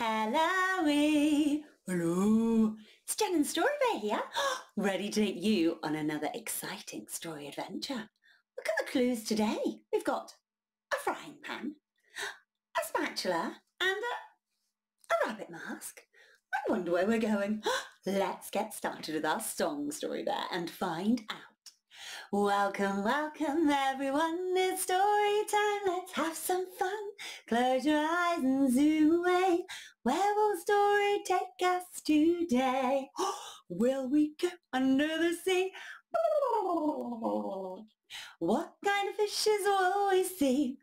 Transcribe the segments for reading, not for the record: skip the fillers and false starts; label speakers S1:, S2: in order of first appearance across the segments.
S1: Hello, hello. It's Jen and Story Bear here, ready to take you on another exciting story adventure. Look at the clues today. We've got a frying pan, a spatula, and a rabbit mask. I wonder where we're going. Let's get started with our song, Story Bear, and find out. Welcome, welcome everyone, it's story time, let's have some fun. Close your eyes and zoom away. Where will story take us today? Will we go under the sea? What kind of fishes will we see?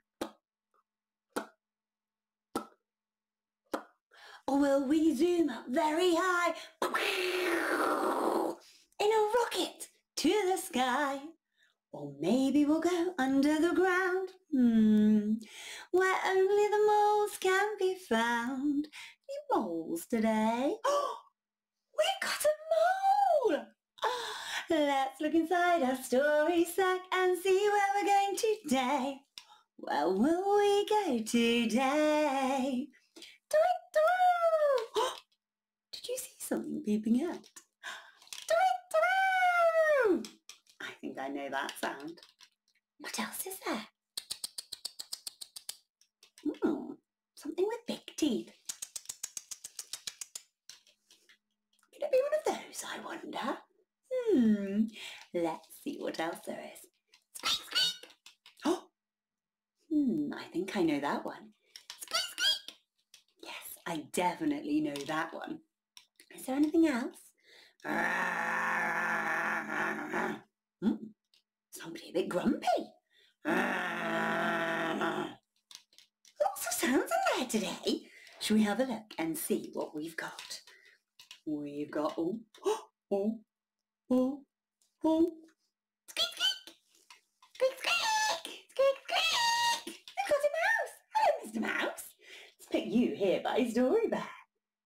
S1: Or will we zoom up very high in a rocket to the sky? Or maybe we'll go under the ground, where only the moles can be found. Any moles today? We've got a mole! Let's look inside our story sack and see where we're going today. Where will we go today? Did you see something peeping out? I think I know that sound. What else is there? Something with big teeth. Could it be one of those, I wonder? Let's see what else there is. Squeak, squeak. Oh! I think I know that one. Squeak, squeak. Yes, I definitely know that one. Is there anything else? Somebody a bit grumpy. Lots of sounds in there today. Shall we have a look and see what we've got? We've got, oh, squeak, squeak, squeak, squeak, squeak, squeak. We've got a mouse. Hello, Mr. Mouse. Let's put you here by Story Bear.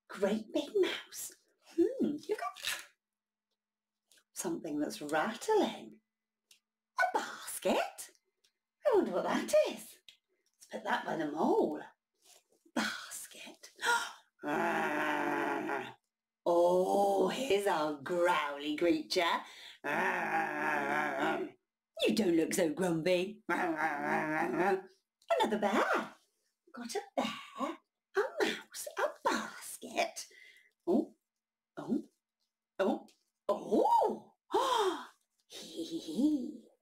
S1: Great big mouse. You've got something that's rattling. A basket? I wonder what that is. Let's put that by the mole. Basket. Oh, here's our growly creature. You don't look so grumpy. Another bear. Got a bear, a mouse, a basket. Oh.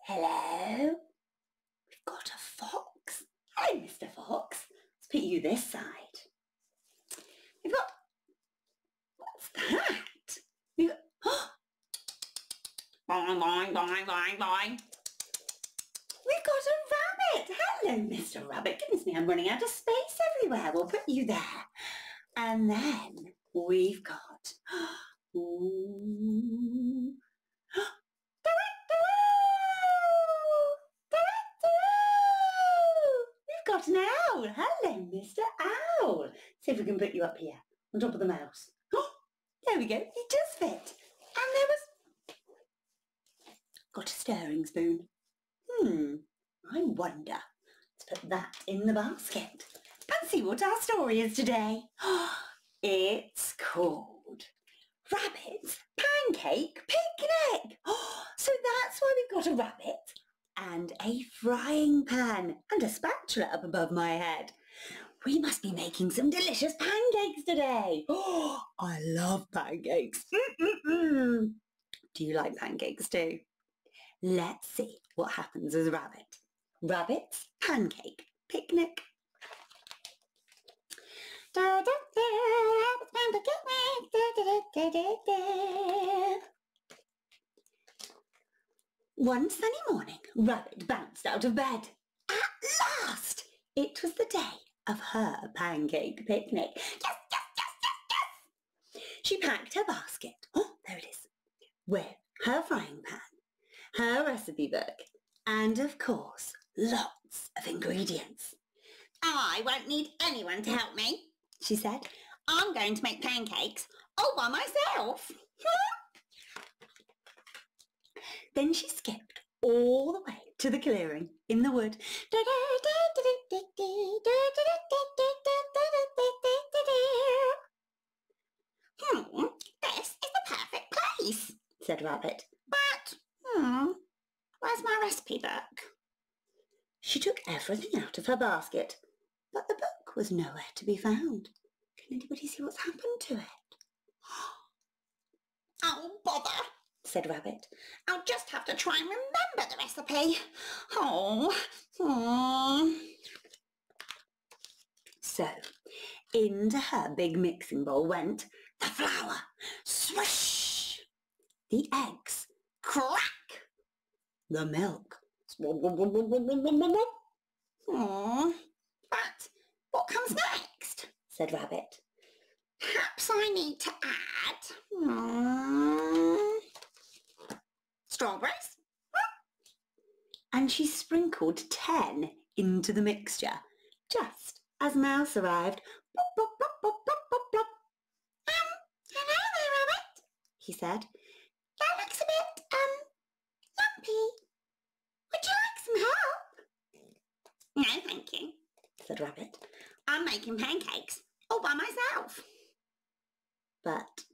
S1: Hello. We've got a fox. Hello, Mr. Fox. Let's put you this side. We've got, what's that? We've got, boing, boing, boing, boing, boing. We've got a rabbit. Hello, Mr. Rabbit. Goodness me, I'm running out of space everywhere. We'll put you there. And then we've got, we've got an owl. Hello, Mr. Owl. See if we can put you up here on top of the mouse. There we go. He does fit. And there was... Got a stirring spoon. I wonder. Let's put that in the basket and see what our story is today. It's called Rabbit's Pancake Picnic. So that's why we've got a rabbit and a frying pan and a spatula up above my head. We must be making some delicious pancakes today. I love pancakes. Do you like pancakes too? Let's see what happens as a rabbit. Rabbit's Pancake Picnic. One sunny morning, Rabbit bounced out of bed. At last! It was the day of her pancake picnic. Yes! She packed her basket, there it is, with her frying pan, her recipe book, and of course, lots of ingredients. I won't need anyone to help me, she said. I'm going to make pancakes all by myself. Then she skipped all the way to the clearing in the wood. said Rabbit. But, where's my recipe book? She took everything out of her basket, but the book was nowhere to be found. Can anybody see what's happened to it? Oh, bother, said Rabbit. I'll just have to try and remember the recipe. So, into her big mixing bowl went the flour. Swish! The eggs. Crack! The milk. But what comes next? Said Rabbit. Perhaps I need to add strawberries. And she sprinkled 10 into the mixture, just as Mouse arrived. Plop, plop, plop, plop, plop, plop, plop. Hello there, Rabbit, he said. That looks a bit, lumpy. Would you like some help? No, thank you, said Rabbit. I'm making pancakes all by myself. But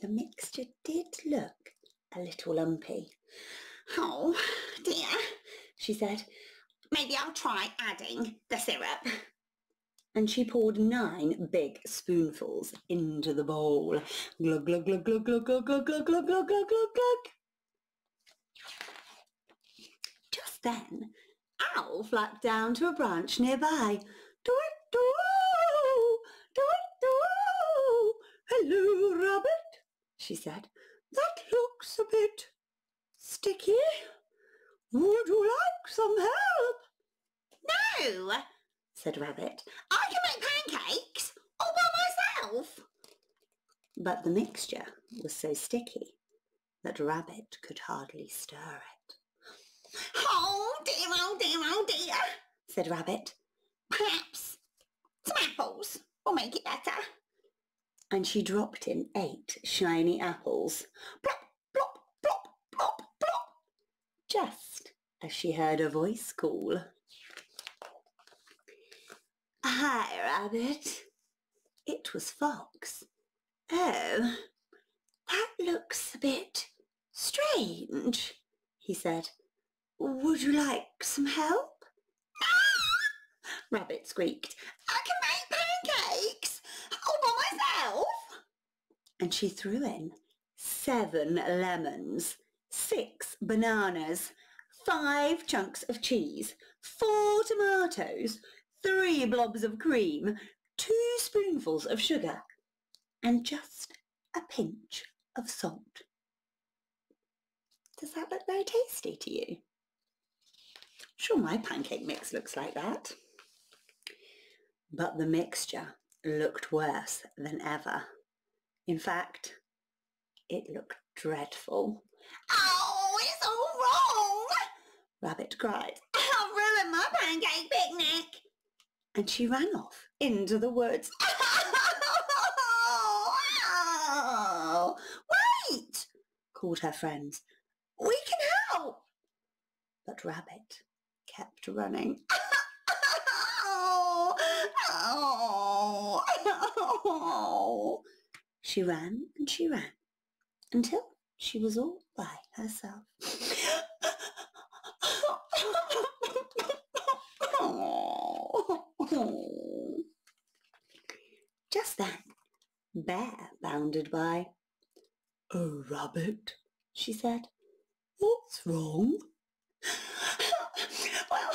S1: the mixture did look a little lumpy. Oh, dear, she said. Maybe I'll try adding the syrup. And she poured 9 big spoonfuls into the bowl. Glug, glug, glug, glug, glug, glug, glug, glug, glug, glug, glug, glug, glug. Just then, Owl flapped down to a branch nearby. Do-it-do! Do-it-do! Hello, Rabbit, she said. That looks a bit sticky. Would you like some help? No, said Rabbit. I can make pancakes all by myself. But the mixture was so sticky that Rabbit could hardly stir it. Oh dear, said Rabbit. Perhaps some apples will make it better. And she dropped in 8 shiny apples. Plop, plop, plop, plop, plop. Just as she heard a voice call. Hi, Rabbit. It was Fox. Oh, that looks a bit strange, he said. Would you like some help? Rabbit squeaked. I can make pancakes all by myself. And she threw in 7 lemons, 6 bananas, 5 chunks of cheese, 4 tomatoes, 3 blobs of cream, 2 spoonfuls of sugar, and just a pinch of salt. Does that look very tasty to you? Sure, my pancake mix looks like that. But the mixture looked worse than ever. In fact, it looked dreadful. Oh, it's all wrong, Rabbit cried. I'll ruin my pancake picnic. And she ran off into the woods. Oh, wait, called her friends. We can help. But Rabbit kept running. She ran and she ran until she was all by herself. Just then, Bear bounded by. Oh, Rabbit, she said. What's wrong? Well,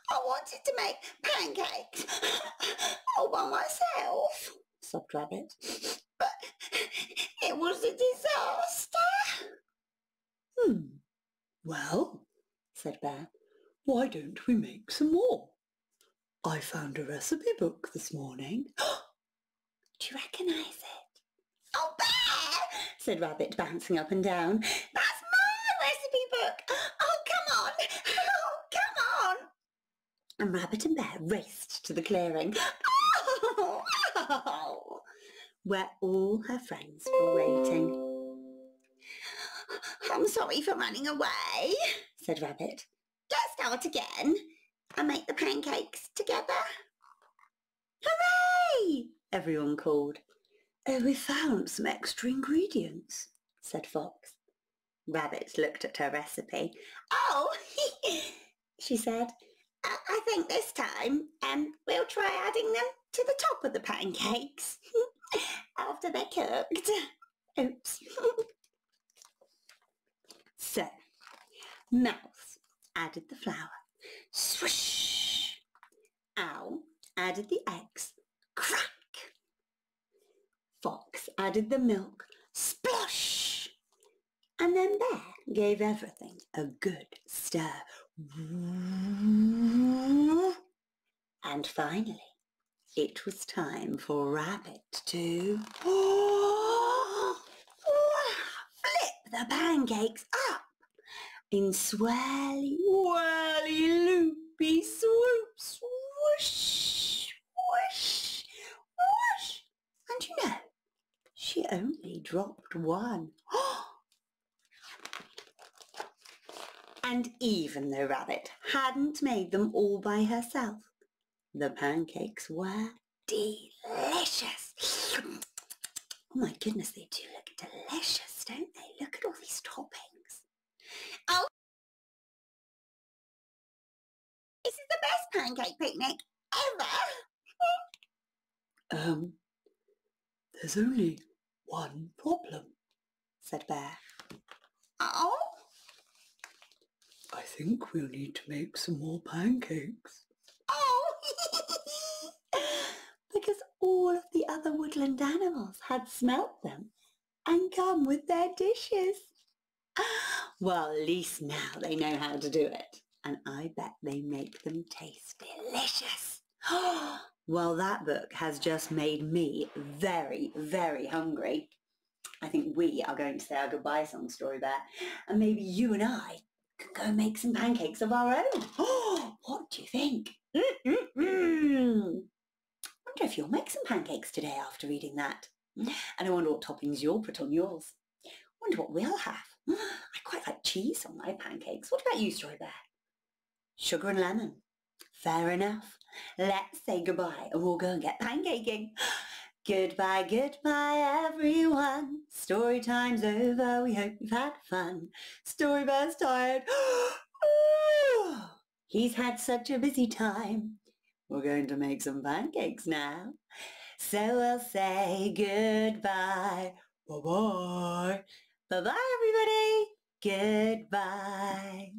S1: I wanted to make pancakes all by myself, sobbed Rabbit. But it was a disaster. Well, said Bear, why don't we make some more? I found a recipe book this morning. Do you recognise it? Oh, Bear, said Rabbit, bouncing up and down. That's my recipe book. Oh, come on. Oh, come on. And Rabbit and Bear raced to the clearing. Oh, where all her friends were waiting. I'm sorry for running away, said Rabbit. Let's start again and make the pancakes together. Hooray! Everyone called. Oh, we found some extra ingredients, said Fox. Rabbit looked at her recipe. "Oh," she said, I think this time we'll try adding them to the top of the pancakes after they're cooked." Oops. So, Mouse added the flour. Swish! Owl added the eggs. Crack! Fox added the milk. Splosh! And then Bear gave everything a good stir. And finally, it was time for Rabbit to flip the pancakes up in swirly, whirly, loopy swoops. Whoosh, whoosh, whoosh. And you know, she only dropped one. And even though Rabbit hadn't made them all by herself, the pancakes were delicious. Oh my goodness, they do look delicious, don't they? Look at all these toppings. Oh, this is the best pancake picnic ever. There's only one problem, said Bear. Oh? I think we'll need to make some more pancakes. Oh! Because all of the other woodland animals had smelt them and come with their dishes. Well, at least now they know how to do it. And I bet they make them taste delicious. Well, that book has just made me very, very hungry. I think we are going to say our goodbye song, Story Bear. And maybe you and I can go and make some pancakes of our own. What do you think? I wonder if you'll make some pancakes today after reading that. And I wonder what toppings you'll put on yours. I wonder what we'll have. I quite like cheese on my pancakes. What about you, Story Bear? Sugar and lemon. Fair enough. Let's say goodbye and we'll go and get pancaking. Goodbye, goodbye everyone. Story time's over. We hope you've had fun. Story Bear's tired. He's had such a busy time. We're going to make some pancakes now. So we'll say goodbye. Bye-bye. Bye-bye, everybody. Goodbye.